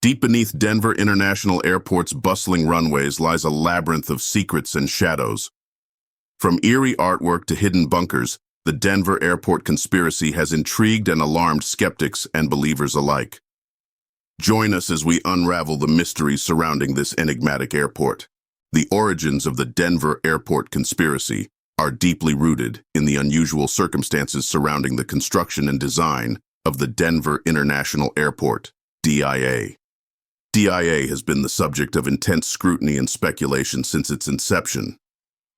Deep beneath Denver International Airport's bustling runways lies a labyrinth of secrets and shadows. From eerie artwork to hidden bunkers, the Denver Airport conspiracy has intrigued and alarmed skeptics and believers alike. Join us as we unravel the mysteries surrounding this enigmatic airport. The origins of the Denver Airport conspiracy are deeply rooted in the unusual circumstances surrounding the construction and design of the Denver International Airport, DIA. DIA has been the subject of intense scrutiny and speculation since its inception,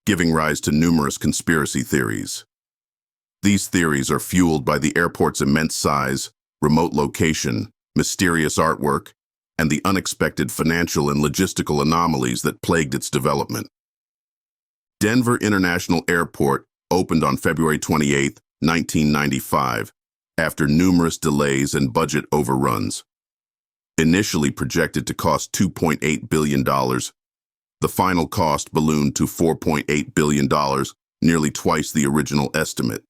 giving rise to numerous conspiracy theories. These theories are fueled by the airport's immense size, remote location, mysterious artwork, and the unexpected financial and logistical anomalies that plagued its development. Denver International Airport opened on February 28, 1995, after numerous delays and budget overruns. Initially projected to cost $2.8 billion, the final cost ballooned to $4.8 billion, nearly twice the original estimate.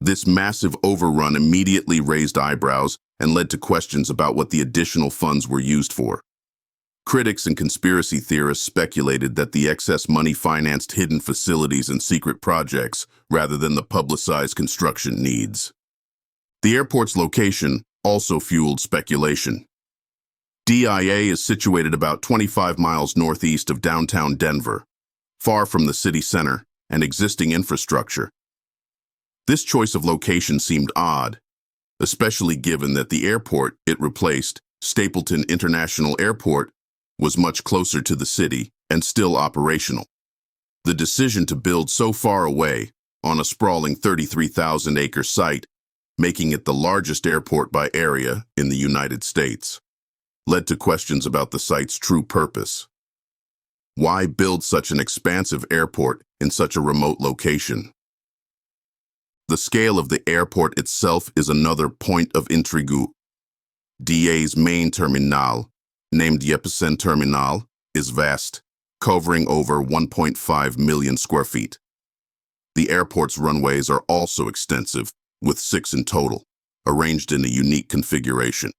This massive overrun immediately raised eyebrows and led to questions about what the additional funds were used for. Critics and conspiracy theorists speculated that the excess money financed hidden facilities and secret projects rather than the publicized construction needs. The airport's location also fueled speculation. DIA is situated about 25 miles northeast of downtown Denver, far from the city center and existing infrastructure. This choice of location seemed odd, especially given that the airport it replaced, Stapleton International Airport, was much closer to the city and still operational. The decision to build so far away, on a sprawling 33,000-acre site, making it the largest airport by area in the United States, led to questions about the site's true purpose. Why build such an expansive airport in such a remote location? The scale of the airport itself is another point of intrigue. DIA's main terminal, named Yepesen Terminal, is vast, covering over 1.5 million square feet. The airport's runways are also extensive, with 6 in total, arranged in a unique configuration.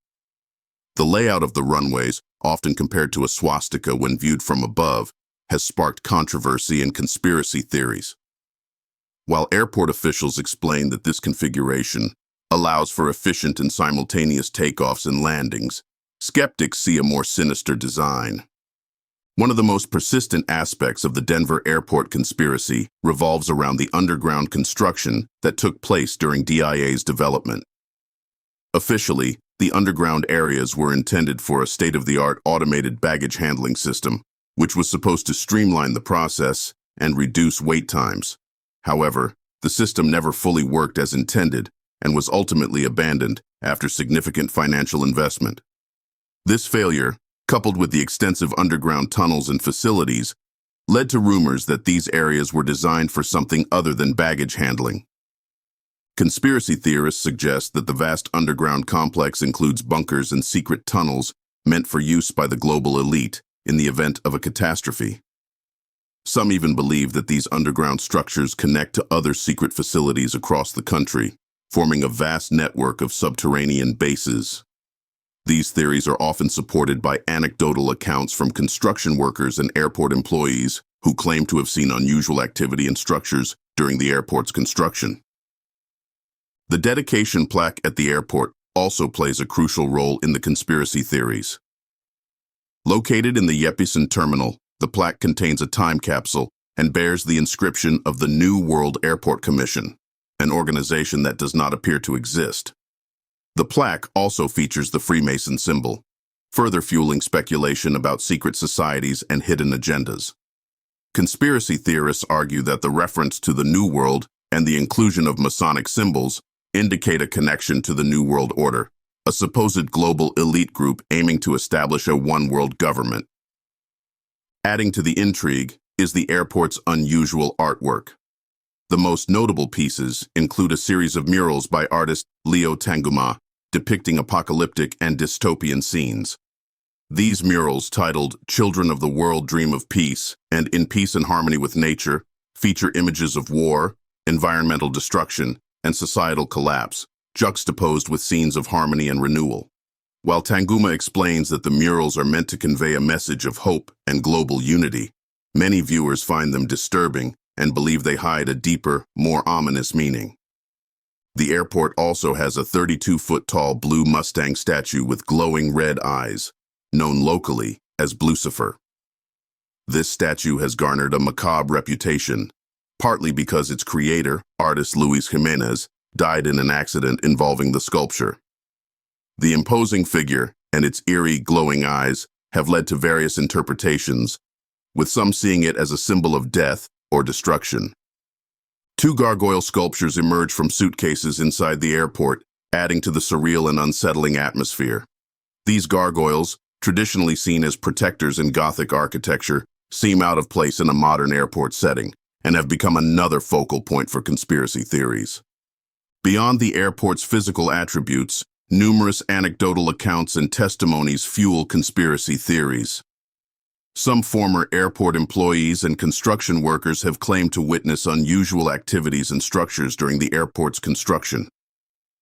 The layout of the runways, often compared to a swastika when viewed from above, has sparked controversy and conspiracy theories. While airport officials explain that this configuration allows for efficient and simultaneous takeoffs and landings, skeptics see a more sinister design. One of the most persistent aspects of the Denver Airport conspiracy revolves around the underground construction that took place during DIA's development. Officially, the underground areas were intended for a state-of-the-art automated baggage handling system, which was supposed to streamline the process and reduce wait times. However, the system never fully worked as intended and was ultimately abandoned after significant financial investment. This failure, coupled with the extensive underground tunnels and facilities, led to rumors that these areas were designed for something other than baggage handling. Conspiracy theorists suggest that the vast underground complex includes bunkers and secret tunnels meant for use by the global elite in the event of a catastrophe. Some even believe that these underground structures connect to other secret facilities across the country, forming a vast network of subterranean bases. These theories are often supported by anecdotal accounts from construction workers and airport employees who claim to have seen unusual activity in structures during the airport's construction. The dedication plaque at the airport also plays a crucial role in the conspiracy theories. Located in the Yepesen terminal, the plaque contains a time capsule and bears the inscription of the New World Airport Commission, an organization that does not appear to exist. The plaque also features the Freemason symbol, further fueling speculation about secret societies and hidden agendas. Conspiracy theorists argue that the reference to the New World and the inclusion of Masonic symbols indicate a connection to the New World Order, a supposed global elite group aiming to establish a one-world government. Adding to the intrigue is the airport's unusual artwork. The most notable pieces include a series of murals by artist Leo Tanguma depicting apocalyptic and dystopian scenes. These murals, titled Children of the World Dream of Peace and In Peace and Harmony with Nature, feature images of war, environmental destruction, and societal collapse, juxtaposed with scenes of harmony and renewal. While Tanguma explains that the murals are meant to convey a message of hope and global unity, many viewers find them disturbing and believe they hide a deeper, more ominous meaning. The airport also has a 32-foot-tall blue Mustang statue with glowing red eyes, known locally as Blucifer. This statue has garnered a macabre reputation, partly because its creator, artist Luis Jimenez, died in an accident involving the sculpture. The imposing figure and its eerie, glowing eyes have led to various interpretations, with some seeing it as a symbol of death or destruction. Two gargoyle sculptures emerge from suitcases inside the airport, adding to the surreal and unsettling atmosphere. These gargoyles, traditionally seen as protectors in Gothic architecture, seem out of place in a modern airport setting and have become another focal point for conspiracy theories. Beyond the airport's physical attributes, numerous anecdotal accounts and testimonies fuel conspiracy theories. Some former airport employees and construction workers have claimed to witness unusual activities and structures during the airport's construction.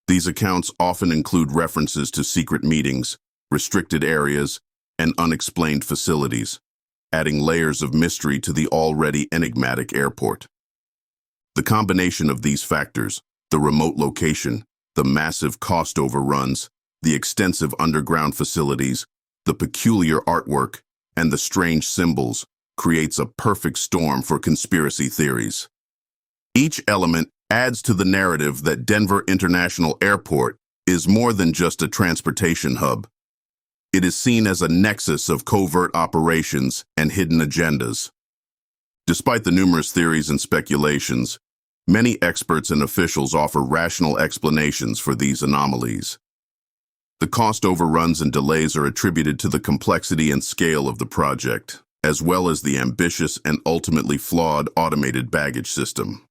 These accounts often include references to secret meetings, restricted areas, and unexplained facilities, adding layers of mystery to the already enigmatic airport. The combination of these factors, the remote location, the massive cost overruns, the extensive underground facilities, the peculiar artwork, and the strange symbols, creates a perfect storm for conspiracy theories. Each element adds to the narrative that Denver International Airport is more than just a transportation hub. It is seen as a nexus of covert operations and hidden agendas. Despite the numerous theories and speculations, many experts and officials offer rational explanations for these anomalies. The cost overruns and delays are attributed to the complexity and scale of the project, as well as the ambitious and ultimately flawed automated baggage system.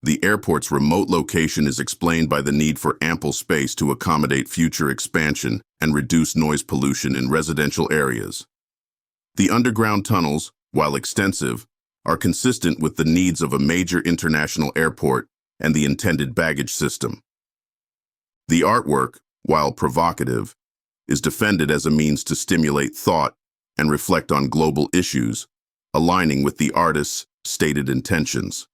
The airport's remote location is explained by the need for ample space to accommodate future expansion and reduce noise pollution in residential areas. The underground tunnels, while extensive, are consistent with the needs of a major international airport and the intended baggage system. The artwork, while provocative, is defended as a means to stimulate thought and reflect on global issues, aligning with the artist's stated intentions.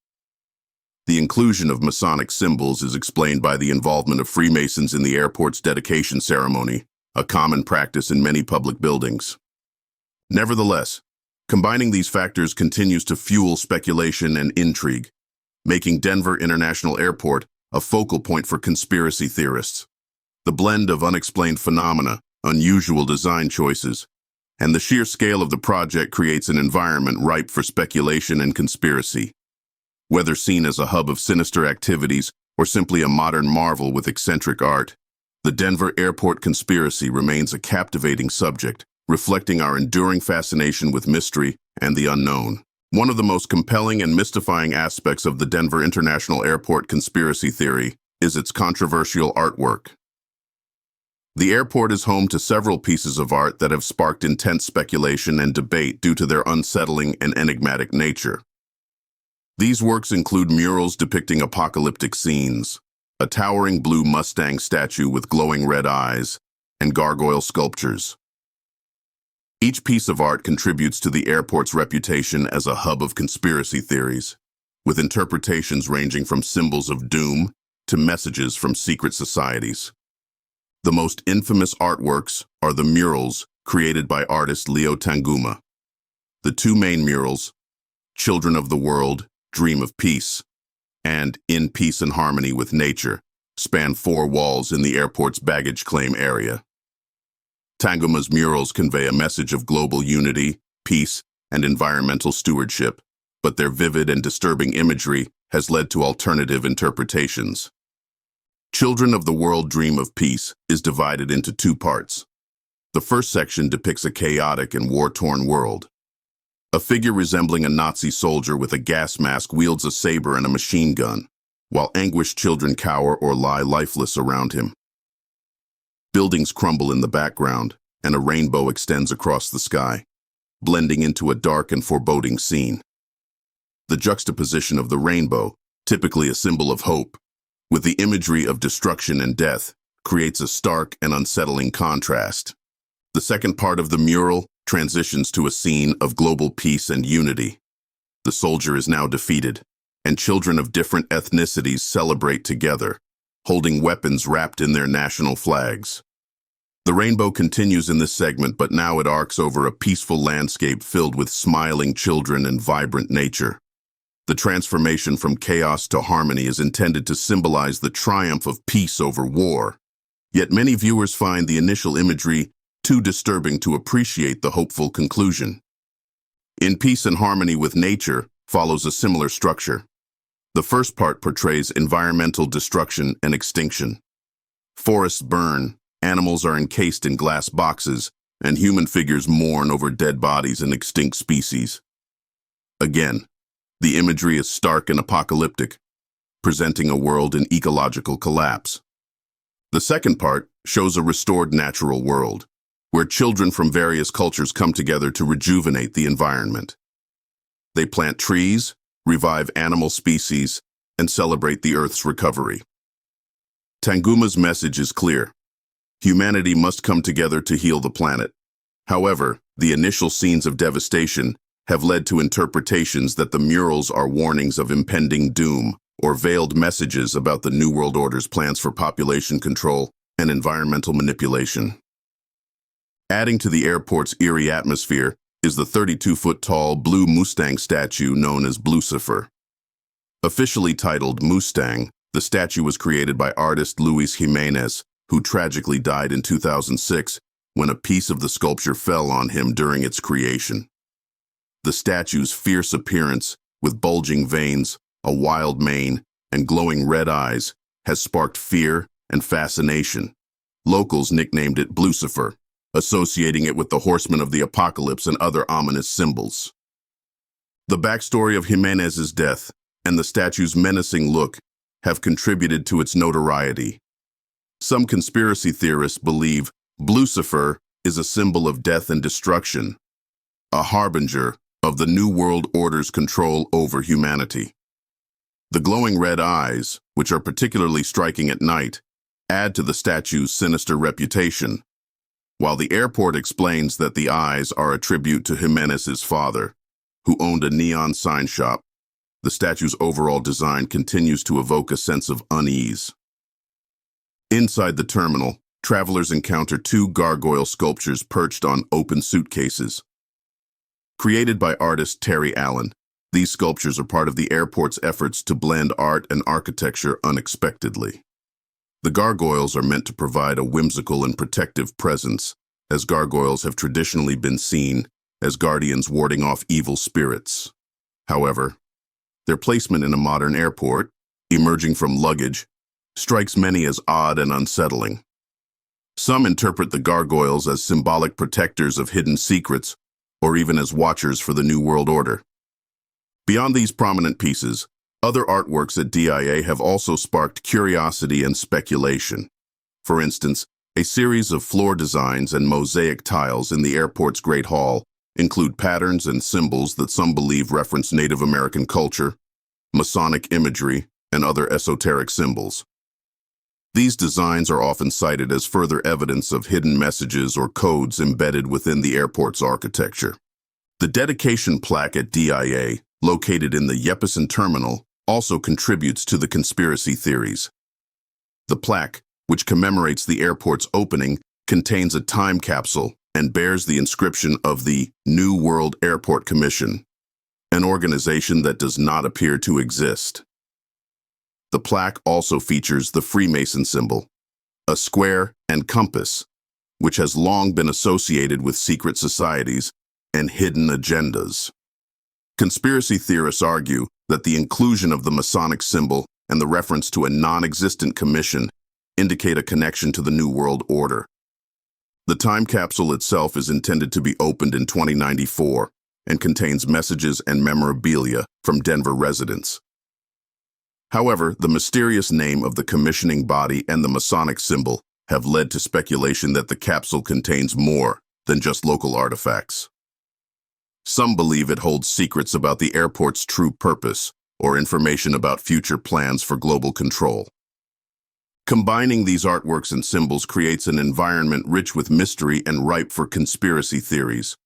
The inclusion of Masonic symbols is explained by the involvement of Freemasons in the airport's dedication ceremony, a common practice in many public buildings. Nevertheless, combining these factors continues to fuel speculation and intrigue, making Denver International Airport a focal point for conspiracy theorists. The blend of unexplained phenomena, unusual design choices, and the sheer scale of the project creates an environment ripe for speculation and conspiracy. Whether seen as a hub of sinister activities or simply a modern marvel with eccentric art, the Denver Airport conspiracy remains a captivating subject, reflecting our enduring fascination with mystery and the unknown. One of the most compelling and mystifying aspects of the Denver International Airport conspiracy theory is its controversial artwork. The airport is home to several pieces of art that have sparked intense speculation and debate due to their unsettling and enigmatic nature. These works include murals depicting apocalyptic scenes, a towering blue Mustang statue with glowing red eyes, and gargoyle sculptures. Each piece of art contributes to the airport's reputation as a hub of conspiracy theories, with interpretations ranging from symbols of doom to messages from secret societies. The most infamous artworks are the murals created by artist Leo Tanguma. The two main murals, Children of the World, Dream of Peace, and In Peace and Harmony with Nature, span 4 walls in the airport's baggage claim area. Tanguma's murals convey a message of global unity, peace, and environmental stewardship, but their vivid and disturbing imagery has led to alternative interpretations. Children of the World, Dream of Peace is divided into 2 parts. The first section depicts a chaotic and war-torn world. A figure resembling a Nazi soldier with a gas mask wields a saber and a machine gun, while anguished children cower or lie lifeless around him. Buildings crumble in the background, and a rainbow extends across the sky, blending into a dark and foreboding scene. The juxtaposition of the rainbow, typically a symbol of hope, with the imagery of destruction and death, creates a stark and unsettling contrast. The second part of the mural transitions to a scene of global peace and unity. The soldier is now defeated, and children of different ethnicities celebrate together, holding weapons wrapped in their national flags. The rainbow continues in this segment, but now it arcs over a peaceful landscape filled with smiling children and vibrant nature. The transformation from chaos to harmony is intended to symbolize the triumph of peace over war. Yet many viewers find the initial imagery too disturbing to appreciate the hopeful conclusion. In Peace and Harmony with Nature follows a similar structure. The first part portrays environmental destruction and extinction. Forests burn, animals are encased in glass boxes, and human figures mourn over dead bodies and extinct species. Again, the imagery is stark and apocalyptic, presenting a world in ecological collapse. The second part shows a restored natural world, where children from various cultures come together to rejuvenate the environment. They plant trees, revive animal species, and celebrate the Earth's recovery. Tanguma's message is clear. Humanity must come together to heal the planet. However, the initial scenes of devastation have led to interpretations that the murals are warnings of impending doom or veiled messages about the New World Order's plans for population control and environmental manipulation. Adding to the airport's eerie atmosphere is the 32-foot-tall blue Mustang statue known as Blucifer. Officially titled Mustang, the statue was created by artist Luis Jimenez, who tragically died in 2006 when a piece of the sculpture fell on him during its creation. The statue's fierce appearance, with bulging veins, a wild mane, and glowing red eyes, has sparked fear and fascination. Locals nicknamed it Blucifer, associating it with the horsemen of the apocalypse and other ominous symbols. The backstory of Jimenez's death and the statue's menacing look have contributed to its notoriety. Some conspiracy theorists believe Blucifer is a symbol of death and destruction, a harbinger of the New World Order's control over humanity. The glowing red eyes, which are particularly striking at night, add to the statue's sinister reputation, while the airport explains that the eyes are a tribute to Jimenez's father, who owned a neon sign shop. The statue's overall design continues to evoke a sense of unease. Inside the terminal, travelers encounter two gargoyle sculptures perched on open suitcases. Created by artist Terry Allen, these sculptures are part of the airport's efforts to blend art and architecture unexpectedly. The gargoyles are meant to provide a whimsical and protective presence, as gargoyles have traditionally been seen as guardians warding off evil spirits. However, their placement in a modern airport, emerging from luggage, strikes many as odd and unsettling. Some interpret the gargoyles as symbolic protectors of hidden secrets, or even as watchers for the New World Order. Beyond these prominent pieces, other artworks at DIA have also sparked curiosity and speculation. For instance, a series of floor designs and mosaic tiles in the airport's Great Hall include patterns and symbols that some believe reference Native American culture, Masonic imagery, and other esoteric symbols. These designs are often cited as further evidence of hidden messages or codes embedded within the airport's architecture. The dedication plaque at DIA, located in the Yepesen terminal, also contributes to the conspiracy theories. The plaque, which commemorates the airport's opening, contains a time capsule and bears the inscription of the New World Airport Commission, an organization that does not appear to exist. The plaque also features the Freemason symbol, a square and compass, which has long been associated with secret societies and hidden agendas. Conspiracy theorists argue that the inclusion of the Masonic symbol and the reference to a non-existent commission indicate a connection to the New World Order. The time capsule itself is intended to be opened in 2094 and contains messages and memorabilia from Denver residents. However, the mysterious name of the commissioning body and the Masonic symbol have led to speculation that the capsule contains more than just local artifacts. Some believe it holds secrets about the airport's true purpose or information about future plans for global control. Combining these artworks and symbols creates an environment rich with mystery and ripe for conspiracy theories.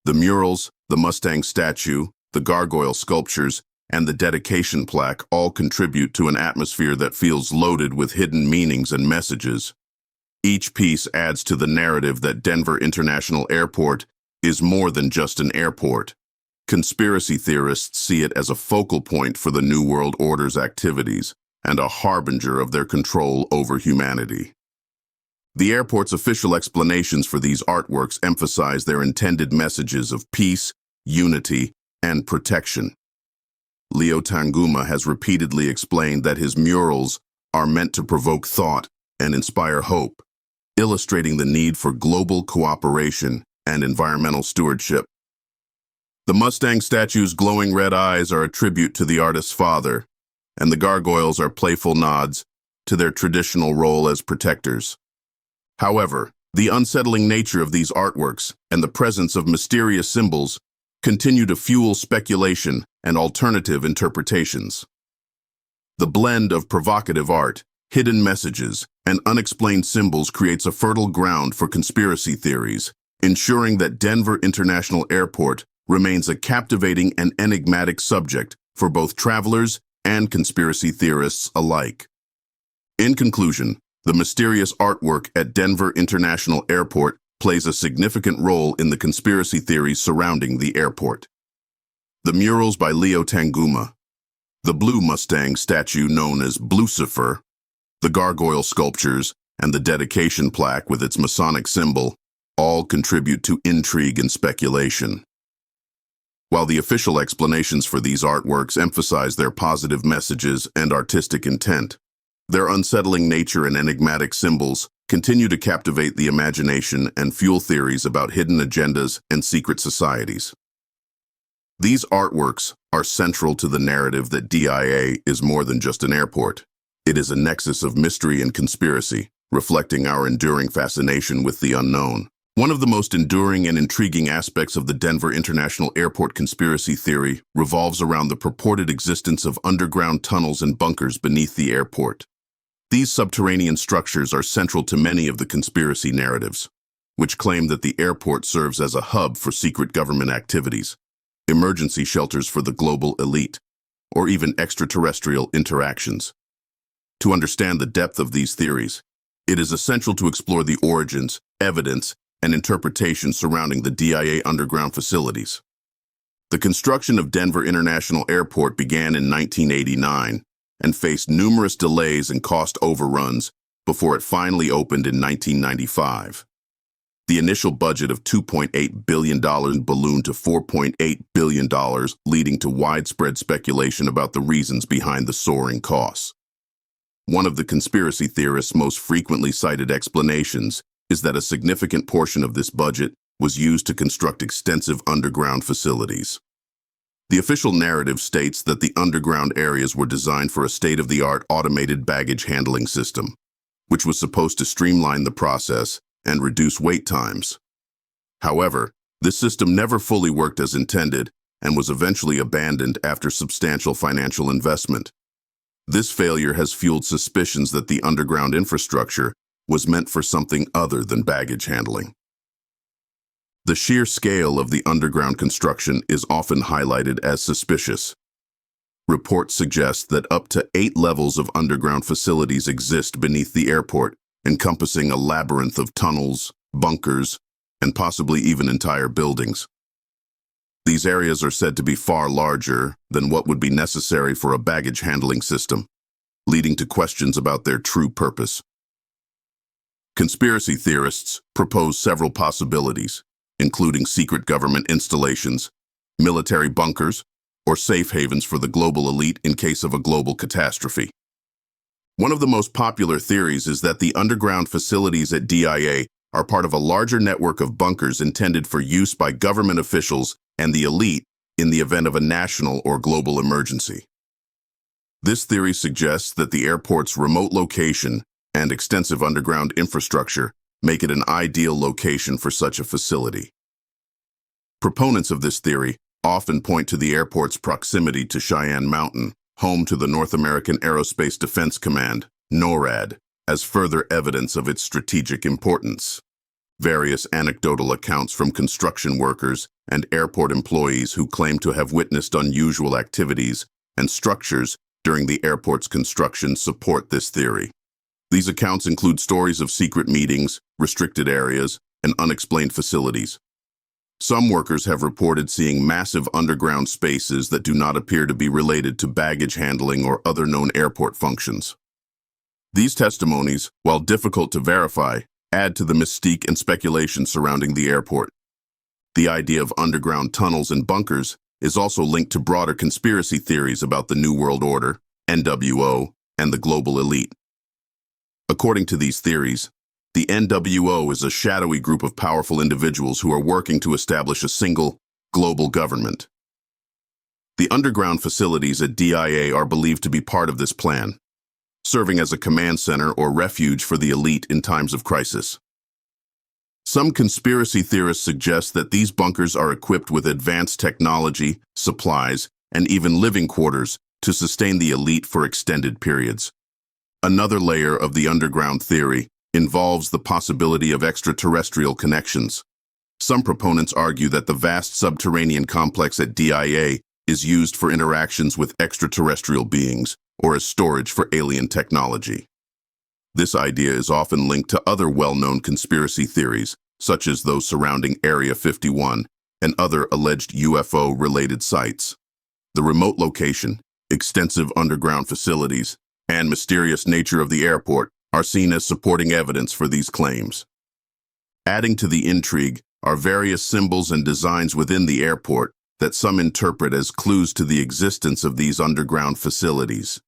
The murals, the Mustang statue, the gargoyle sculptures, and the dedication plaque all contribute to an atmosphere that feels loaded with hidden meanings and messages. Each piece adds to the narrative that Denver International Airport is more than just an airport. Conspiracy theorists see it as a focal point for the New World Order's activities and a harbinger of their control over humanity. The airport's official explanations for these artworks emphasize their intended messages of peace, unity, and protection. Leo Tanguma has repeatedly explained that his murals are meant to provoke thought and inspire hope, illustrating the need for global cooperation and environmental stewardship. The Mustang statue's glowing red eyes are a tribute to the artist's father, and the gargoyles are playful nods to their traditional role as protectors. However, the unsettling nature of these artworks and the presence of mysterious symbols continue to fuel speculation and alternative interpretations. The blend of provocative art, hidden messages, and unexplained symbols creates a fertile ground for conspiracy theories, ensuring that Denver International Airport remains a captivating and enigmatic subject for both travelers and conspiracy theorists alike. In conclusion, the mysterious artwork at Denver International Airport plays a significant role in the conspiracy theories surrounding the airport. The murals by Leo Tanguma, the blue Mustang statue known as Blucifer, the gargoyle sculptures, and the dedication plaque with its Masonic symbol all contribute to intrigue and speculation. While the official explanations for these artworks emphasize their positive messages and artistic intent, their unsettling nature and enigmatic symbols continue to captivate the imagination and fuel theories about hidden agendas and secret societies. These artworks are central to the narrative that DIA is more than just an airport. It is a nexus of mystery and conspiracy, reflecting our enduring fascination with the unknown. One of the most enduring and intriguing aspects of the Denver International Airport conspiracy theory revolves around the purported existence of underground tunnels and bunkers beneath the airport. These subterranean structures are central to many of the conspiracy narratives, which claim that the airport serves as a hub for secret government activities, emergency shelters for the global elite, or even extraterrestrial interactions. To understand the depth of these theories, it is essential to explore the origins, evidence, and interpretation surrounding the DIA underground facilities. The construction of Denver International Airport began in 1989 and faced numerous delays and cost overruns before it finally opened in 1995. The initial budget of $2.8 billion ballooned to $4.8 billion, leading to widespread speculation about the reasons behind the soaring costs. One of the conspiracy theorists' most frequently cited explanations is that a significant portion of this budget was used to construct extensive underground facilities. The official narrative states that the underground areas were designed for a state-of-the-art automated baggage handling system, which was supposed to streamline the process and reduce wait times. However, this system never fully worked as intended and was eventually abandoned after substantial financial investment. This failure has fueled suspicions that the underground infrastructure was meant for something other than baggage handling. The sheer scale of the underground construction is often highlighted as suspicious. Reports suggest that up to 8 levels of underground facilities exist beneath the airport, encompassing a labyrinth of tunnels, bunkers, and possibly even entire buildings. These areas are said to be far larger than what would be necessary for a baggage handling system, leading to questions about their true purpose. Conspiracy theorists propose several possibilities, including secret government installations, military bunkers, or safe havens for the global elite in case of a global catastrophe. One of the most popular theories is that the underground facilities at DIA are part of a larger network of bunkers intended for use by government officials and the elite in the event of a national or global emergency. This theory suggests that the airport's remote location and extensive underground infrastructure make it an ideal location for such a facility. Proponents of this theory often point to the airport's proximity to Cheyenne Mountain, home to the North American Aerospace Defense Command, NORAD, as further evidence of its strategic importance. Various anecdotal accounts from construction workers and airport employees who claim to have witnessed unusual activities and structures during the airport's construction support this theory. These accounts include stories of secret meetings, restricted areas, and unexplained facilities. Some workers have reported seeing massive underground spaces that do not appear to be related to baggage handling or other known airport functions. These testimonies, while difficult to verify, add to the mystique and speculation surrounding the airport. The idea of underground tunnels and bunkers is also linked to broader conspiracy theories about the New World Order, NWO, and the global elite. According to these theories, the NWO is a shadowy group of powerful individuals who are working to establish a single, global government. The underground facilities at DIA are believed to be part of this plan, serving as a command center or refuge for the elite in times of crisis. Some conspiracy theorists suggest that these bunkers are equipped with advanced technology, supplies, and even living quarters to sustain the elite for extended periods. Another layer of the underground theory involves the possibility of extraterrestrial connections. Some proponents argue that the vast subterranean complex at DIA is used for interactions with extraterrestrial beings or as storage for alien technology. This idea is often linked to other well-known conspiracy theories, such as those surrounding Area 51 and other alleged UFO-related sites. The remote location, extensive underground facilities, and mysterious nature of the airport are seen as supporting evidence for these claims. Adding to the intrigue are various symbols and designs within the airport that some interpret as clues to the existence of these underground facilities.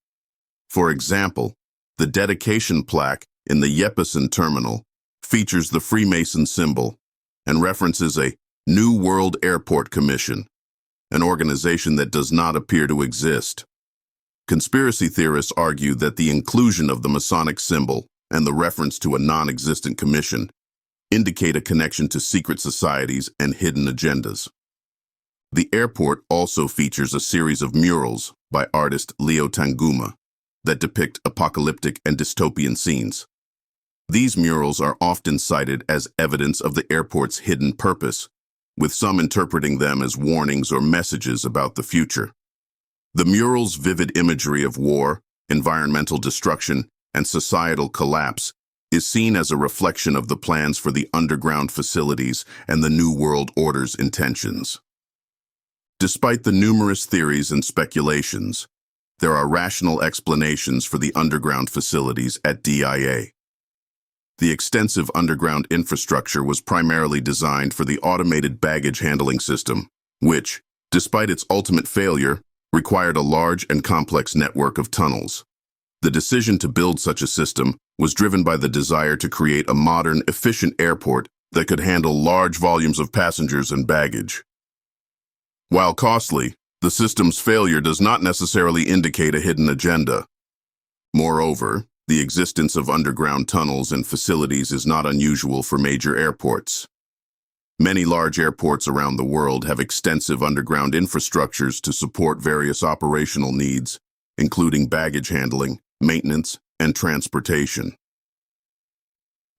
For example, the dedication plaque in the Yeppesen terminal features the Freemason symbol and references a New World Airport Commission, an organization that does not appear to exist. Conspiracy theorists argue that the inclusion of the Masonic symbol and the reference to a non-existent commission indicate a connection to secret societies and hidden agendas. The airport also features a series of murals by artist Leo Tanguma that depict apocalyptic and dystopian scenes. These murals are often cited as evidence of the airport's hidden purpose, with some interpreting them as warnings or messages about the future. The murals' vivid imagery of war, environmental destruction, and societal collapse is seen as a reflection of the plans for the underground facilities and the New World Order's intentions. Despite the numerous theories and speculations, there are rational explanations for the underground facilities at DIA. The extensive underground infrastructure was primarily designed for the automated baggage handling system, which, despite its ultimate failure, required a large and complex network of tunnels. The decision to build such a system was driven by the desire to create a modern, efficient airport that could handle large volumes of passengers and baggage. While costly, the system's failure does not necessarily indicate a hidden agenda. Moreover, the existence of underground tunnels and facilities is not unusual for major airports. Many large airports around the world have extensive underground infrastructures to support various operational needs, including baggage handling, maintenance, and transportation.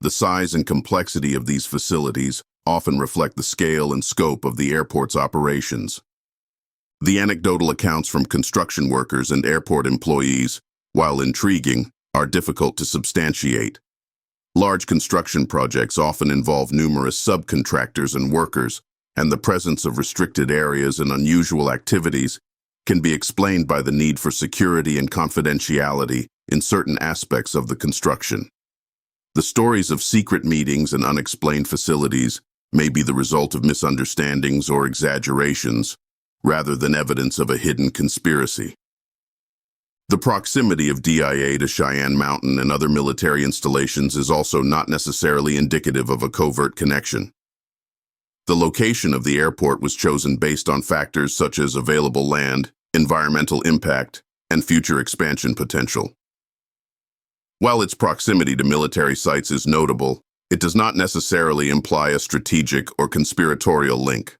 The size and complexity of these facilities often reflect the scale and scope of the airport's operations. The anecdotal accounts from construction workers and airport employees, while intriguing, are difficult to substantiate. Large construction projects often involve numerous subcontractors and workers, and the presence of restricted areas and unusual activities can be explained by the need for security and confidentiality in certain aspects of the construction. The stories of secret meetings and unexplained facilities may be the result of misunderstandings or exaggerations, rather than evidence of a hidden conspiracy. The proximity of DIA to Cheyenne Mountain and other military installations is also not necessarily indicative of a covert connection. The location of the airport was chosen based on factors such as available land, environmental impact, and future expansion potential. While its proximity to military sites is notable, it does not necessarily imply a strategic or conspiratorial link.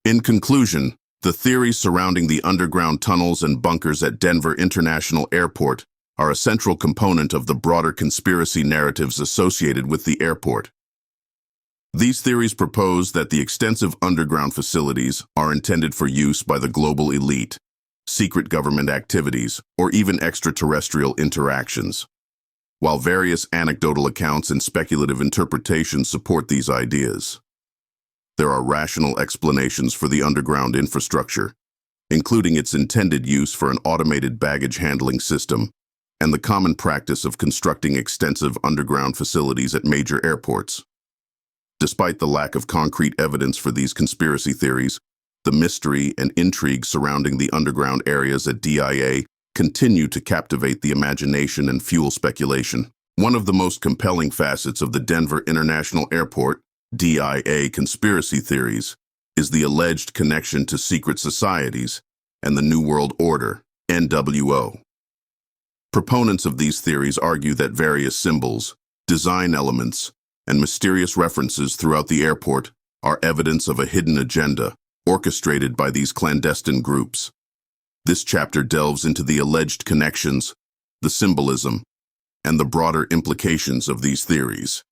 In conclusion, the theories surrounding the underground tunnels and bunkers at Denver International Airport are a central component of the broader conspiracy narratives associated with the airport. These theories propose that the extensive underground facilities are intended for use by the global elite, secret government activities, or even extraterrestrial interactions. While various anecdotal accounts and speculative interpretations support these ideas, there are rational explanations for the underground infrastructure, including its intended use for an automated baggage handling system and the common practice of constructing extensive underground facilities at major airports. Despite the lack of concrete evidence for these conspiracy theories, the mystery and intrigue surrounding the underground areas at DIA continue to captivate the imagination and fuel speculation. One of the most compelling facets of the Denver International Airport, DIA conspiracy theories, is the alleged connection to secret societies and the New World Order, NWO. Proponents of these theories argue that various symbols, design elements, and mysterious references throughout the airport are evidence of a hidden agenda orchestrated by these clandestine groups. This chapter delves into the alleged connections, the symbolism, and the broader implications of these theories.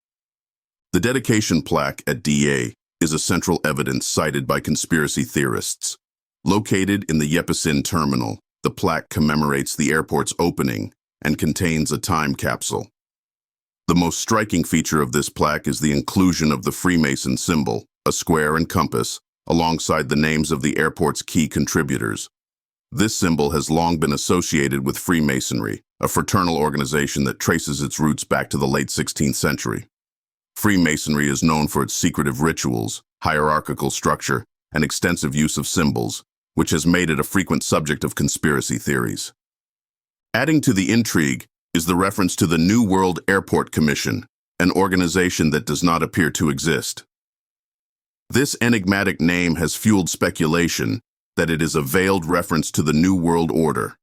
The dedication plaque at DA is a central evidence cited by conspiracy theorists. Located in the Yepesin terminal, the plaque commemorates the airport's opening and contains a time capsule. The most striking feature of this plaque is the inclusion of the Freemason symbol, a square and compass, alongside the names of the airport's key contributors. This symbol has long been associated with Freemasonry, a fraternal organization that traces its roots back to the late 16th century. Freemasonry is known for its secretive rituals, hierarchical structure, and extensive use of symbols, which has made it a frequent subject of conspiracy theories. Adding to the intrigue is the reference to the New World Airport Commission, an organization that does not appear to exist. This enigmatic name has fueled speculation that it is a veiled reference to the New World Order,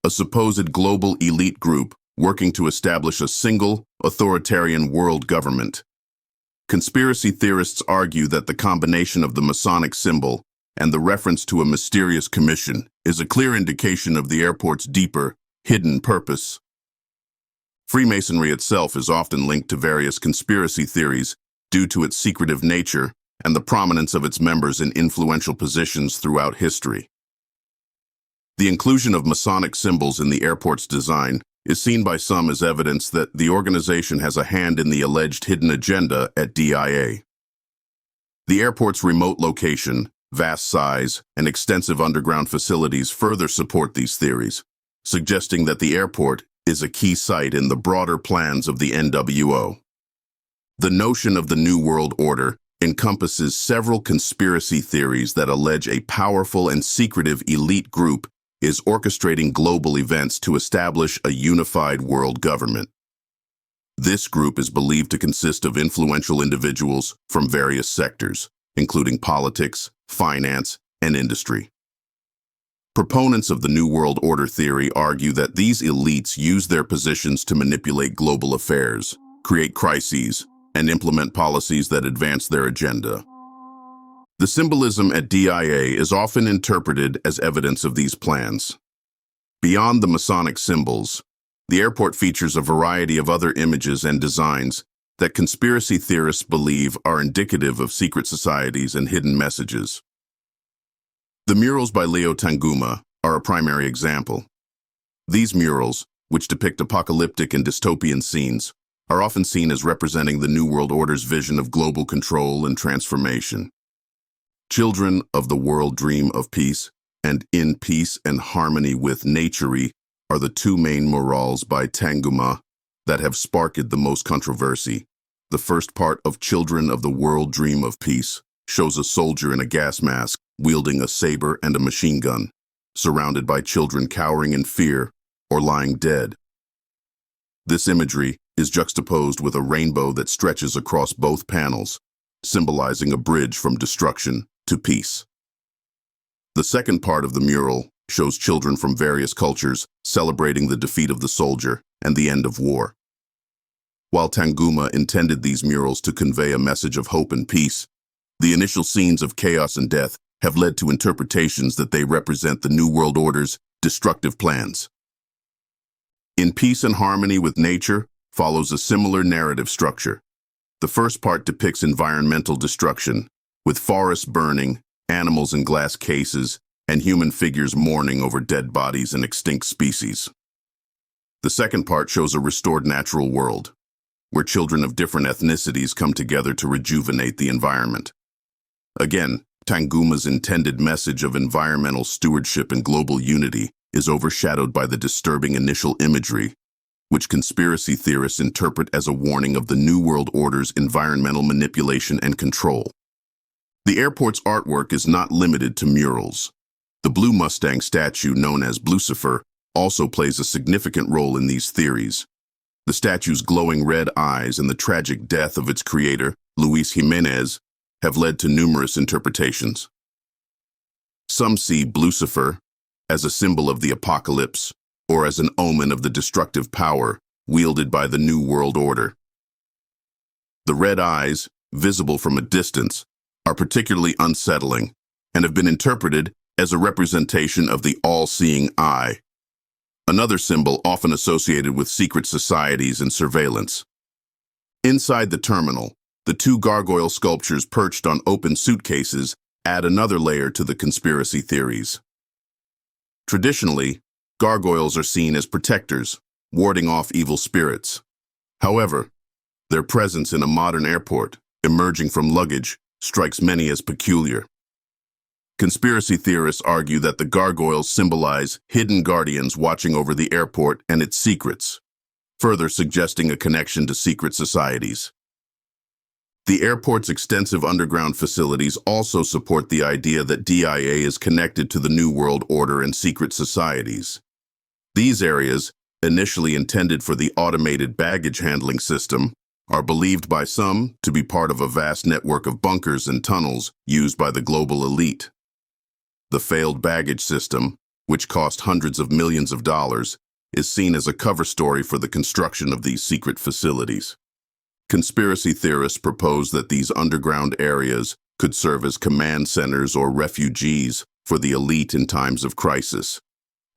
a supposed global elite group working to establish a single, authoritarian world government. Conspiracy theorists argue that the combination of the Masonic symbol and the reference to a mysterious commission is a clear indication of the airport's deeper, hidden purpose. Freemasonry itself is often linked to various conspiracy theories due to its secretive nature and the prominence of its members in influential positions throughout history. The inclusion of Masonic symbols in the airport's design is seen by some as evidence that the organization has a hand in the alleged hidden agenda at DIA. The airport's remote location, vast size, and extensive underground facilities further support these theories, suggesting that the airport is a key site in the broader plans of the NWO. The notion of the New World Order encompasses several conspiracy theories that allege a powerful and secretive elite group is orchestrating global events to establish a unified world government. This group is believed to consist of influential individuals from various sectors, including politics, finance, and industry. Proponents of the New World Order theory argue that these elites use their positions to manipulate global affairs, create crises, and implement policies that advance their agenda. The symbolism at DIA is often interpreted as evidence of these plans. Beyond the Masonic symbols, the airport features a variety of other images and designs that conspiracy theorists believe are indicative of secret societies and hidden messages. The murals by Leo Tanguma are a primary example. These murals, which depict apocalyptic and dystopian scenes, are often seen as representing the New World Order's vision of global control and transformation. Children of the world dream of peace, and in peace and harmony with nature are the two main murals by Tanguma that have sparked the most controversy. The first part of Children of the World Dream of Peace shows a soldier in a gas mask wielding a saber and a machine gun, surrounded by children cowering in fear or lying dead. This imagery is juxtaposed with a rainbow that stretches across both panels, symbolizing a bridge from destruction to peace. The second part of the mural shows children from various cultures celebrating the defeat of the soldier and the end of war. While Tanguma intended these murals to convey a message of hope and peace, the initial scenes of chaos and death have led to interpretations that they represent the New World Order's destructive plans. In Peace and Harmony with Nature follows a similar narrative structure. The first part depicts environmental destruction, with forests burning, animals in glass cases, and human figures mourning over dead bodies and extinct species. The second part shows a restored natural world, where children of different ethnicities come together to rejuvenate the environment. Again, Tanguma's intended message of environmental stewardship and global unity is overshadowed by the disturbing initial imagery, which conspiracy theorists interpret as a warning of the New World Order's environmental manipulation and control. The airport's artwork is not limited to murals. The Blue Mustang statue, known as Blucifer, also plays a significant role in these theories. The statue's glowing red eyes and the tragic death of its creator, Luis Jimenez, have led to numerous interpretations. Some see Blucifer as a symbol of the apocalypse or as an omen of the destructive power wielded by the New World Order. The red eyes, visible from a distance, are particularly unsettling and have been interpreted as a representation of the all-seeing eye, another symbol often associated with secret societies and surveillance. Inside the terminal, the two gargoyle sculptures perched on open suitcases add another layer to the conspiracy theories. Traditionally, gargoyles are seen as protectors, warding off evil spirits. However, their presence in a modern airport, emerging from luggage, strikes many as peculiar. Conspiracy theorists argue that the gargoyles symbolize hidden guardians watching over the airport and its secrets, further suggesting a connection to secret societies. The airport's extensive underground facilities also support the idea that DIA is connected to the New World Order and secret societies. These areas, initially intended for the automated baggage handling system, are believed by some to be part of a vast network of bunkers and tunnels used by the global elite. The failed baggage system, which cost hundreds of millions of dollars, is seen as a cover story for the construction of these secret facilities. Conspiracy theorists propose that these underground areas could serve as command centers or refugees for the elite in times of crisis.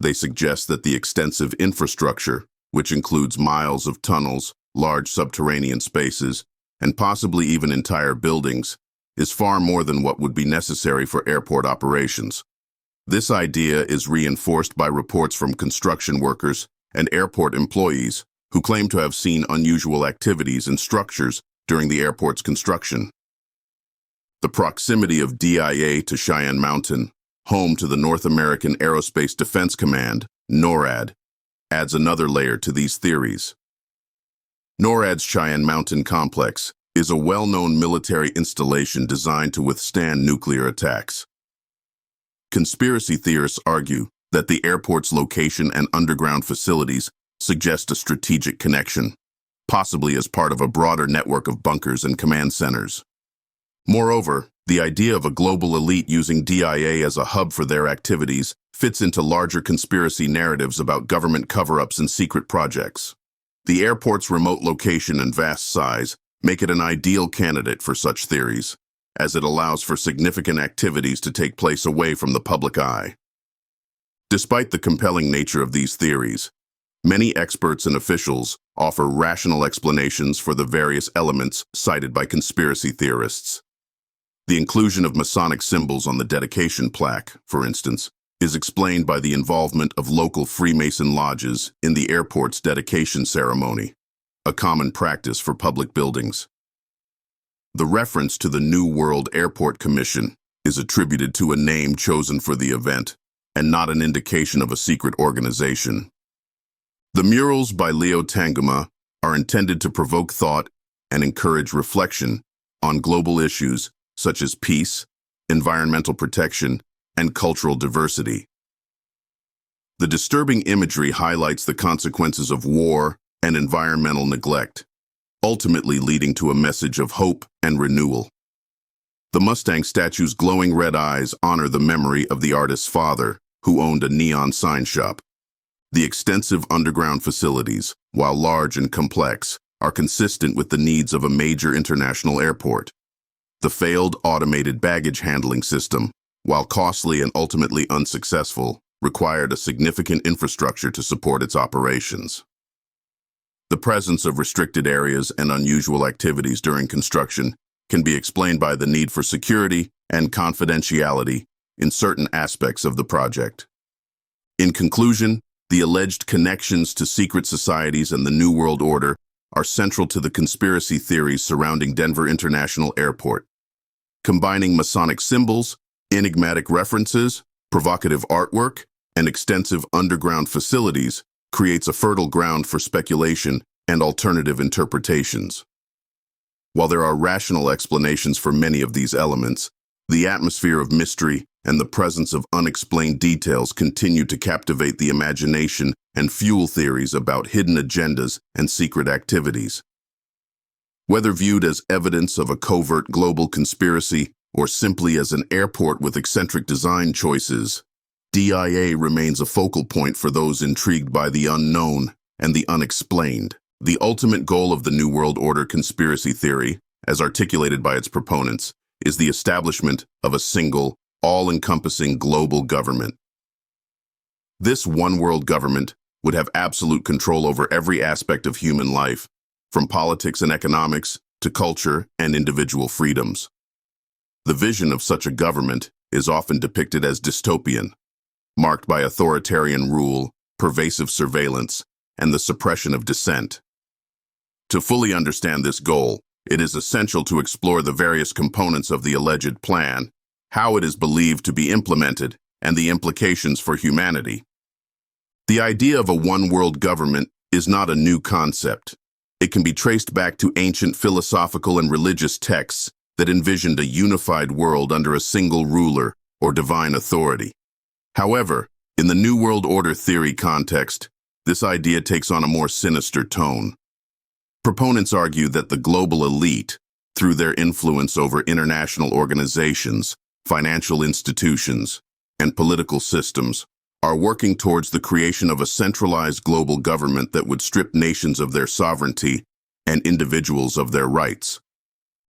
They suggest that the extensive infrastructure, which includes miles of tunnels, large subterranean spaces, and possibly even entire buildings, is far more than what would be necessary for airport operations. This idea is reinforced by reports from construction workers and airport employees who claim to have seen unusual activities and structures during the airport's construction. The proximity of DIA to Cheyenne Mountain, home to the North American Aerospace Defense Command, NORAD, adds another layer to these theories. NORAD's Cheyenne Mountain complex is a well-known military installation designed to withstand nuclear attacks. Conspiracy theorists argue that the airport's location and underground facilities suggest a strategic connection, possibly as part of a broader network of bunkers and command centers. Moreover, the idea of a global elite using DIA as a hub for their activities fits into larger conspiracy narratives about government cover-ups and secret projects. The airport's remote location and vast size make it an ideal candidate for such theories, as it allows for significant activities to take place away from the public eye. Despite the compelling nature of these theories, many experts and officials offer rational explanations for the various elements cited by conspiracy theorists. The inclusion of Masonic symbols on the dedication plaque, for instance, is explained by the involvement of local Freemason lodges in the airport's dedication ceremony, a common practice for public buildings. The reference to the New World Airport Commission is attributed to a name chosen for the event, and not an indication of a secret organization. The murals by Leo Tanguma are intended to provoke thought and encourage reflection on global issues such as peace, environmental protection, and cultural diversity. The disturbing imagery highlights the consequences of war and environmental neglect, ultimately leading to a message of hope and renewal. The Mustang statue's glowing red eyes honor the memory of the artist's father, who owned a neon sign shop. The extensive underground facilities, while large and complex, are consistent with the needs of a major international airport. The failed automated baggage handling system, while costly and ultimately unsuccessful, required a significant infrastructure to support its operations. The presence of restricted areas and unusual activities during construction can be explained by the need for security and confidentiality in certain aspects of the project. In conclusion, the alleged connections to secret societies and the New World Order are central to the conspiracy theories surrounding Denver International Airport. Combining Masonic symbols, enigmatic references, provocative artwork, and extensive underground facilities creates a fertile ground for speculation and alternative interpretations. While there are rational explanations for many of these elements, the atmosphere of mystery and the presence of unexplained details continue to captivate the imagination and fuel theories about hidden agendas and secret activities. Whether viewed as evidence of a covert global conspiracy or simply as an airport with eccentric design choices, DIA remains a focal point for those intrigued by the unknown and the unexplained. The ultimate goal of the New World Order conspiracy theory, as articulated by its proponents, is the establishment of a single, all-encompassing global government. This one-world government would have absolute control over every aspect of human life, from politics and economics to culture and individual freedoms. The vision of such a government is often depicted as dystopian, marked by authoritarian rule, pervasive surveillance, and the suppression of dissent. To fully understand this goal, it is essential to explore the various components of the alleged plan, how it is believed to be implemented, and the implications for humanity. The idea of a one-world government is not a new concept. It can be traced back to ancient philosophical and religious texts that envisioned a unified world under a single ruler or divine authority. However, in the New World Order theory context, this idea takes on a more sinister tone. Proponents argue that the global elite, through their influence over international organizations, financial institutions, and political systems, are working towards the creation of a centralized global government that would strip nations of their sovereignty and individuals of their rights.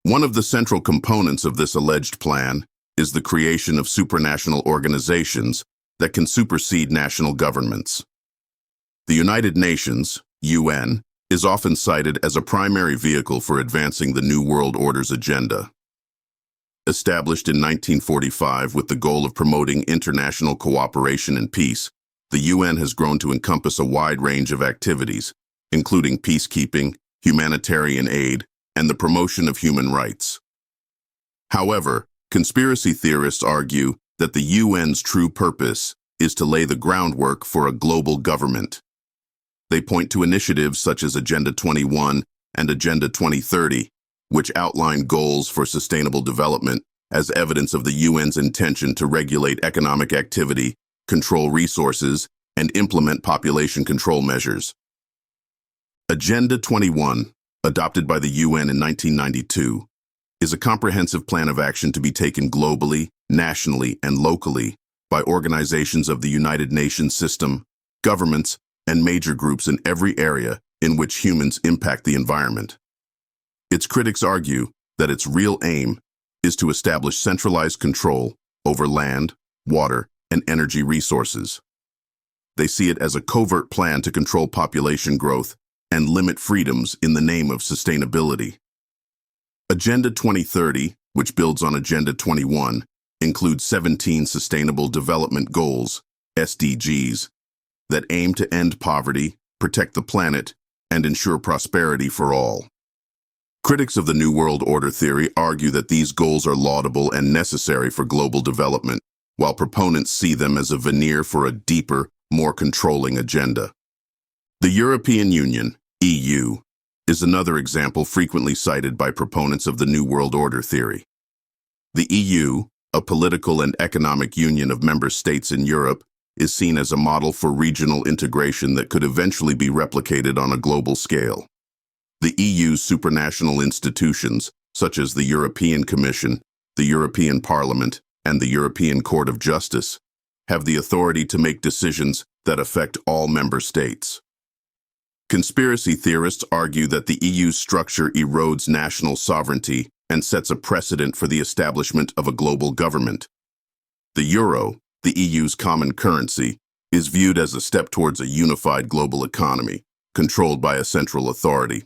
One of the central components of this alleged plan is the creation of supranational organizations that can supersede national governments. The United Nations, UN, is often cited as a primary vehicle for advancing the New World Order's agenda. Established in 1945 with the goal of promoting international cooperation and peace, the UN has grown to encompass a wide range of activities, including peacekeeping, humanitarian aid, and the promotion of human rights. However, conspiracy theorists argue that the UN's true purpose is to lay the groundwork for a global government. They point to initiatives such as Agenda 21 and Agenda 2030, which outline goals for sustainable development as evidence of the UN's intention to regulate economic activity, control resources, and implement population control measures. Agenda 21, adopted by the UN in 1992, is a comprehensive plan of action to be taken globally, nationally, and locally by organizations of the United Nations system, governments, and major groups in every area in which humans impact the environment. Its critics argue that its real aim is to establish centralized control over land, water, and energy resources. They see it as a covert plan to control population growth and limit freedoms in the name of sustainability. Agenda 2030, which builds on Agenda 21, includes 17 Sustainable Development Goals, SDGs, that aim to end poverty, protect the planet, and ensure prosperity for all. Critics of the New World Order theory argue that these goals are laudable and necessary for global development, while proponents see them as a veneer for a deeper, more controlling agenda. The European Union, EU, is another example frequently cited by proponents of the New World Order theory. The EU, a political and economic union of member states in Europe, is seen as a model for regional integration that could eventually be replicated on a global scale. The EU's supranational institutions, such as the European Commission, the European Parliament, and the European Court of Justice, have the authority to make decisions that affect all member states. Conspiracy theorists argue that the EU's structure erodes national sovereignty and sets a precedent for the establishment of a global government. The euro, the EU's common currency, is viewed as a step towards a unified global economy, controlled by a central authority.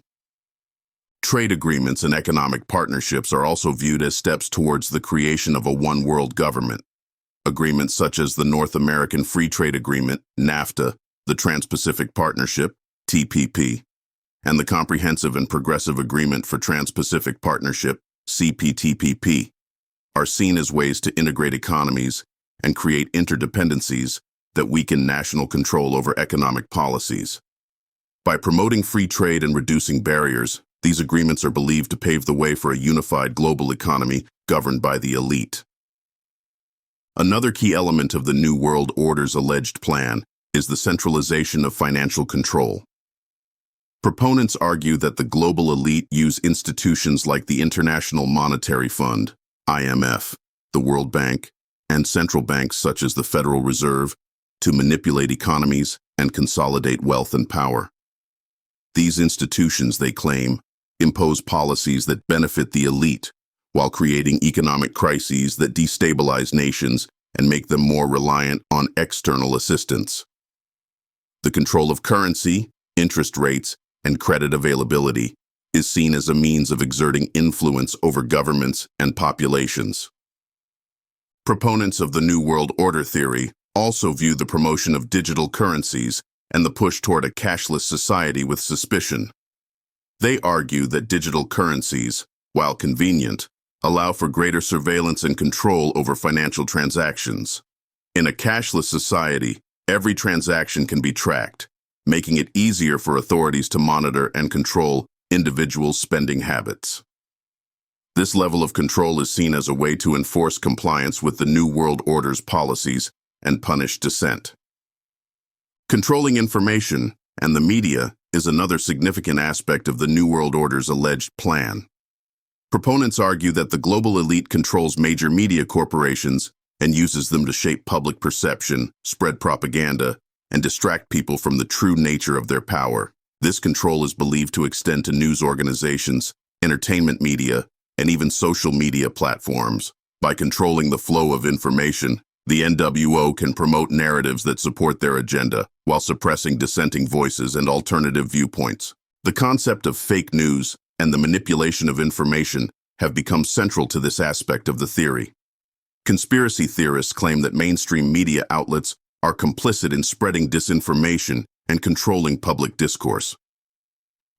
Trade agreements and economic partnerships are also viewed as steps towards the creation of a one-world government. Agreements such as the North American Free Trade Agreement, NAFTA, the Trans-Pacific Partnership, TPP, and the Comprehensive and Progressive Agreement for Trans-Pacific Partnership, CPTPP, are seen as ways to integrate economies and create interdependencies that weaken national control over economic policies. By promoting free trade and reducing barriers, these agreements are believed to pave the way for a unified global economy governed by the elite. Another key element of the New World Order's alleged plan is the centralization of financial control. Proponents argue that the global elite use institutions like the International Monetary Fund, IMF, the World Bank, and central banks such as the Federal Reserve to manipulate economies and consolidate wealth and power. These institutions, they claim, impose policies that benefit the elite while creating economic crises that destabilize nations and make them more reliant on external assistance. The control of currency, interest rates, and credit availability is seen as a means of exerting influence over governments and populations. Proponents of the New World Order theory also view the promotion of digital currencies and the push toward a cashless society with suspicion. They argue that digital currencies, while convenient, allow for greater surveillance and control over financial transactions. In a cashless society, every transaction can be tracked, making it easier for authorities to monitor and control individuals' spending habits. This level of control is seen as a way to enforce compliance with the New World Order's policies and punish dissent. Controlling information and the media is another significant aspect of the New World Order's alleged plan. Proponents argue that the global elite controls major media corporations and uses them to shape public perception, spread propaganda, and distract people from the true nature of their power. This control is believed to extend to news organizations, entertainment media, and even social media platforms. By controlling the flow of information, the NWO can promote narratives that support their agenda while suppressing dissenting voices and alternative viewpoints. The concept of fake news and the manipulation of information have become central to this aspect of the theory. Conspiracy theorists claim that mainstream media outlets are complicit in spreading disinformation and controlling public discourse.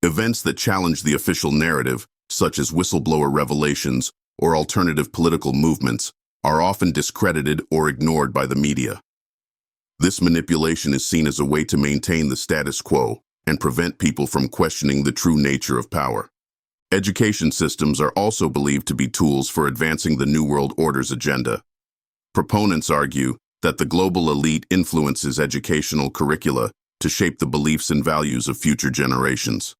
Events that challenge the official narrative, such as whistleblower revelations or alternative political movements, are often discredited or ignored by the media. This manipulation is seen as a way to maintain the status quo and prevent people from questioning the true nature of power. Education systems are also believed to be tools for advancing the New World Order's agenda. Proponents argue that the global elite influences educational curricula to shape the beliefs and values of future generations.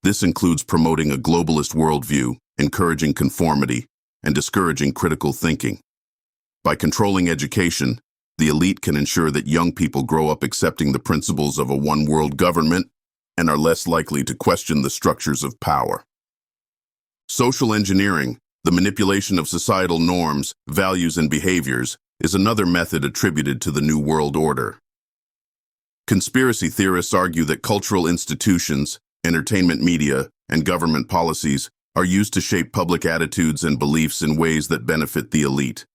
This includes promoting a globalist worldview, encouraging conformity, and discouraging critical thinking. By controlling education, the elite can ensure that young people grow up accepting the principles of a one-world government and are less likely to question the structures of power. Social engineering, the manipulation of societal norms, values, and behaviors, is another method attributed to the New World Order. Conspiracy theorists argue that cultural institutions, entertainment media, and government policies are used to shape public attitudes and beliefs in ways that benefit the elite.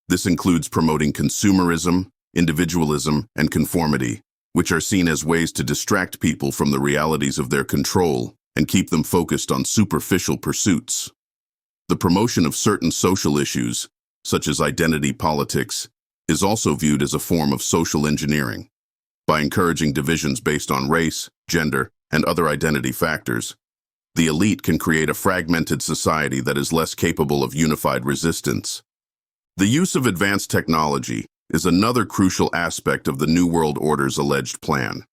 This includes promoting consumerism, individualism, and conformity, which are seen as ways to distract people from the realities of their control and keep them focused on superficial pursuits. The promotion of certain social issues, such as identity politics, is also viewed as a form of social engineering. By encouraging divisions based on race, gender, and other identity factors, the elite can create a fragmented society that is less capable of unified resistance. The use of advanced technology is another crucial aspect of the New World Order's alleged plan.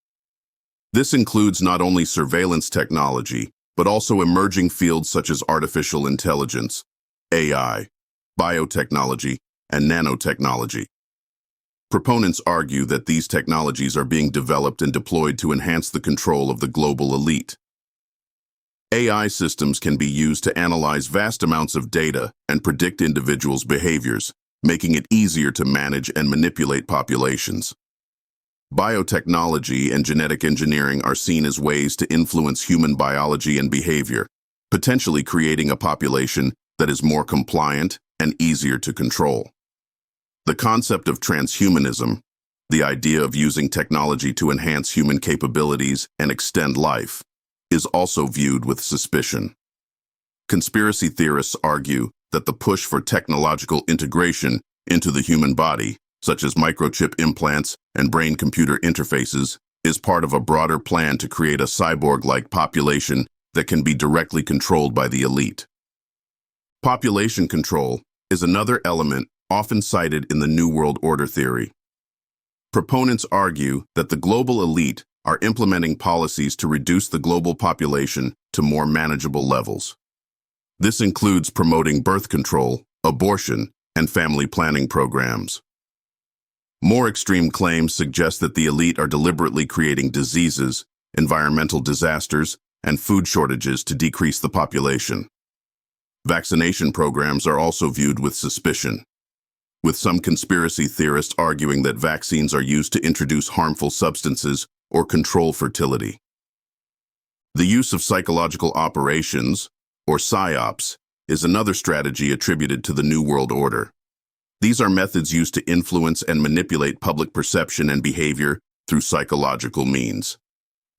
This includes not only surveillance technology, but also emerging fields such as artificial intelligence, AI, biotechnology, and nanotechnology. Proponents argue that these technologies are being developed and deployed to enhance the control of the global elite. AI systems can be used to analyze vast amounts of data and predict individuals' behaviors, making it easier to manage and manipulate populations. Biotechnology and genetic engineering are seen as ways to influence human biology and behavior, potentially creating a population that is more compliant and easier to control. The concept of transhumanism, the idea of using technology to enhance human capabilities and extend life, is also viewed with suspicion. Conspiracy theorists argue that the push for technological integration into the human body, such as microchip implants and brain-computer interfaces, is part of a broader plan to create a cyborg-like population that can be directly controlled by the elite. Population control is another element often cited in the New World Order theory. Proponents argue that the global elite are implementing policies to reduce the global population to more manageable levels. This includes promoting birth control, abortion, and family planning programs. More extreme claims suggest that the elite are deliberately creating diseases, environmental disasters, and food shortages to decrease the population. Vaccination programs are also viewed with suspicion, with some conspiracy theorists arguing that vaccines are used to introduce harmful substances or control fertility. The use of psychological operations, or psyops, is another strategy attributed to the New World Order. These are methods used to influence and manipulate public perception and behavior through psychological means.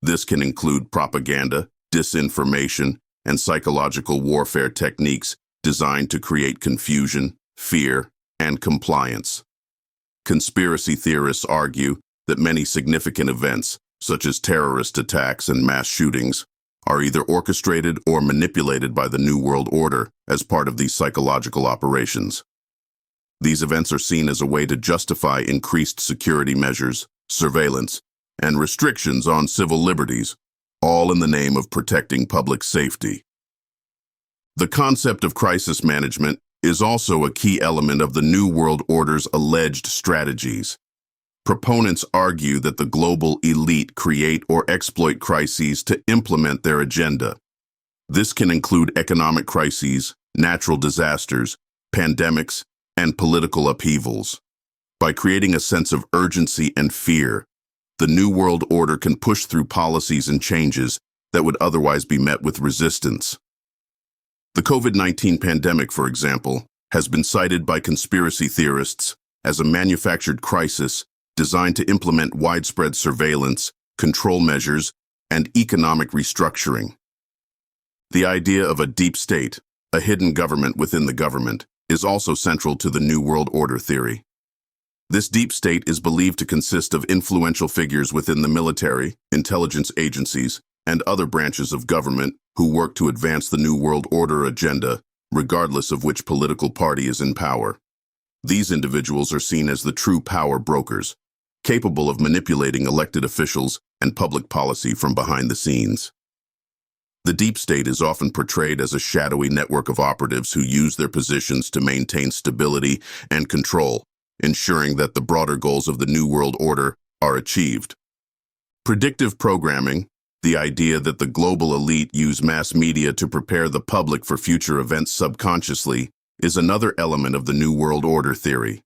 This can include propaganda, disinformation, and psychological warfare techniques designed to create confusion, fear, and compliance. Conspiracy theorists argue that many significant events, such as terrorist attacks and mass shootings, are either orchestrated or manipulated by the New World Order as part of these psychological operations. These events are seen as a way to justify increased security measures, surveillance, and restrictions on civil liberties, all in the name of protecting public safety. The concept of crisis management is also a key element of the New World Order's alleged strategies. Proponents argue that the global elite create or exploit crises to implement their agenda. This can include economic crises, natural disasters, pandemics, and political upheavals. By creating a sense of urgency and fear, the New World Order can push through policies and changes that would otherwise be met with resistance. The COVID-19 pandemic, for example, has been cited by conspiracy theorists as a manufactured crisis designed to implement widespread surveillance, control measures, and economic restructuring. The idea of a deep state, a hidden government within the government, is also central to the New World Order theory. This deep state is believed to consist of influential figures within the military, intelligence agencies, and other branches of government who work to advance the New World Order agenda, regardless of which political party is in power. These individuals are seen as the true power brokers, capable of manipulating elected officials and public policy from behind the scenes. The deep state is often portrayed as a shadowy network of operatives who use their positions to maintain stability and control, ensuring that the broader goals of the New World Order are achieved. Predictive programming, the idea that the global elite use mass media to prepare the public for future events subconsciously, is another element of the New World Order theory.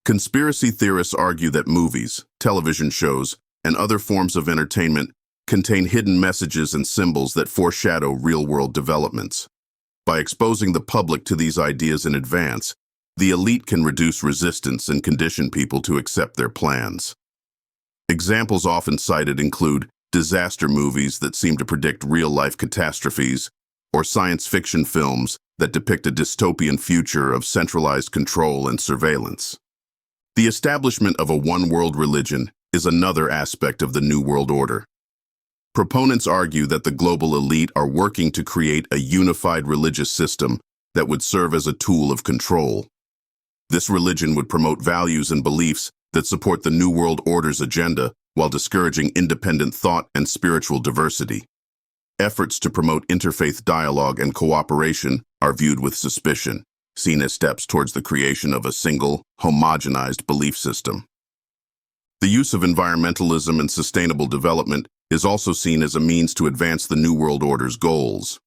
Conspiracy theorists argue that movies, television shows, and other forms of entertainment contain hidden messages and symbols that foreshadow real-world developments. By exposing the public to these ideas in advance, the elite can reduce resistance and condition people to accept their plans. Examples often cited include disaster movies that seem to predict real-life catastrophes, or science fiction films that depict a dystopian future of centralized control and surveillance. The establishment of a one-world religion is another aspect of the New World Order. Proponents argue that the global elite are working to create a unified religious system that would serve as a tool of control. This religion would promote values and beliefs that support the New World Order's agenda while discouraging independent thought and spiritual diversity. Efforts to promote interfaith dialogue and cooperation are viewed with suspicion, seen as steps towards the creation of a single, homogenized belief system. The use of environmentalism and sustainable development is also seen as a means to advance the New World Order's goals.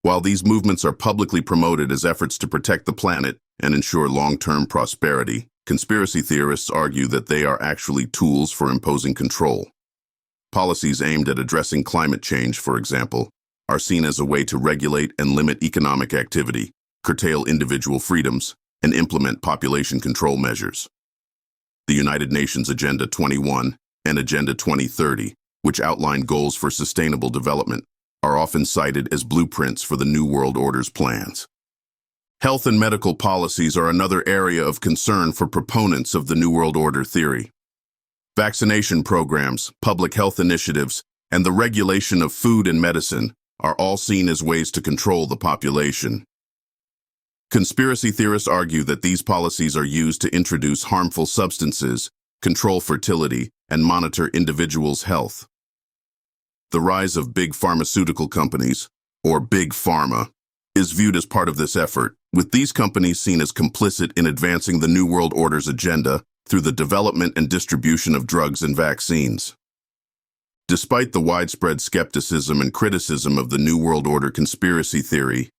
While these movements are publicly promoted as efforts to protect the planet and ensure long-term prosperity, conspiracy theorists argue that they are actually tools for imposing control. Policies aimed at addressing climate change, for example, are seen as a way to regulate and limit economic activity, curtail individual freedoms, and implement population control measures. The United Nations Agenda 21 and Agenda 2030, which outline goals for sustainable development, are often cited as blueprints for the New World Order's plans. Health and medical policies are another area of concern for proponents of the New World Order theory. Vaccination programs, public health initiatives, and the regulation of food and medicine are all seen as ways to control the population. Conspiracy theorists argue that these policies are used to introduce harmful substances, control fertility, and monitor individuals' health. The rise of big pharmaceutical companies, or Big Pharma, is viewed as part of this effort, with these companies seen as complicit in advancing the New World Order's agenda through the development and distribution of drugs and vaccines. Despite the widespread skepticism and criticism of the New World Order conspiracy theory,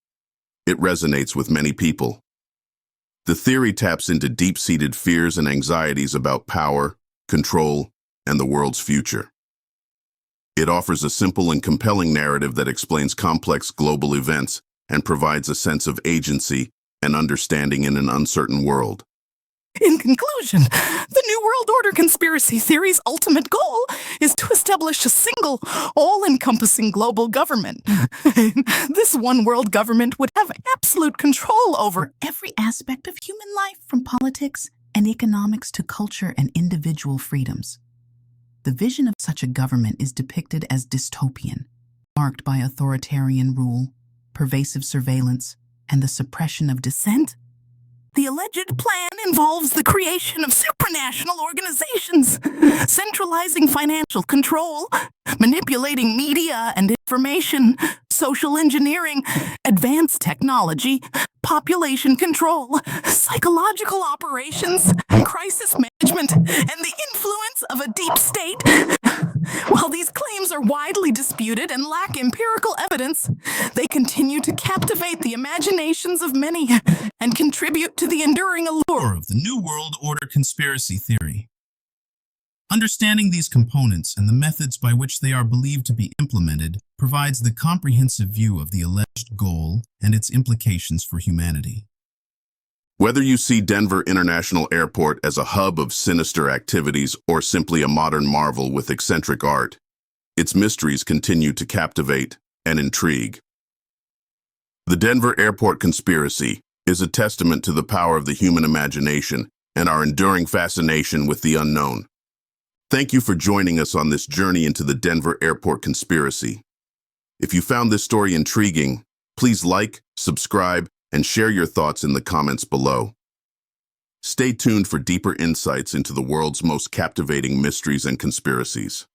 it resonates with many people. The theory taps into deep-seated fears and anxieties about power, control, and the world's future. It offers a simple and compelling narrative that explains complex global events and provides a sense of agency and understanding in an uncertain world. In conclusion, the New World Order conspiracy theory's ultimate goal is to establish a single, all-encompassing global government. This one-world government would have absolute control over every aspect of human life, from politics and economics to culture and individual freedoms. The vision of such a government is depicted as dystopian, marked by authoritarian rule, pervasive surveillance, and the suppression of dissent. The alleged plan involves the creation of supranational organizations, centralizing financial control, manipulating media and information, social engineering, advanced technology, population control, psychological operations, crisis management, and the influence of a deep state. While these claims are widely disputed and lack empirical evidence, they continue to captivate the imaginations of many and contribute to the enduring allure of the New World Order conspiracy theory. Understanding these components and the methods by which they are believed to be implemented provides the comprehensive view of the alleged goal and its implications for humanity. Whether you see Denver International Airport as a hub of sinister activities or simply a modern marvel with eccentric art, its mysteries continue to captivate and intrigue. The Denver Airport conspiracy is a testament to the power of the human imagination and our enduring fascination with the unknown. Thank you for joining us on this journey into the Denver Airport conspiracy. If you found this story intriguing, please like, subscribe, and share your thoughts in the comments below. Stay tuned for deeper insights into the world's most captivating mysteries and conspiracies.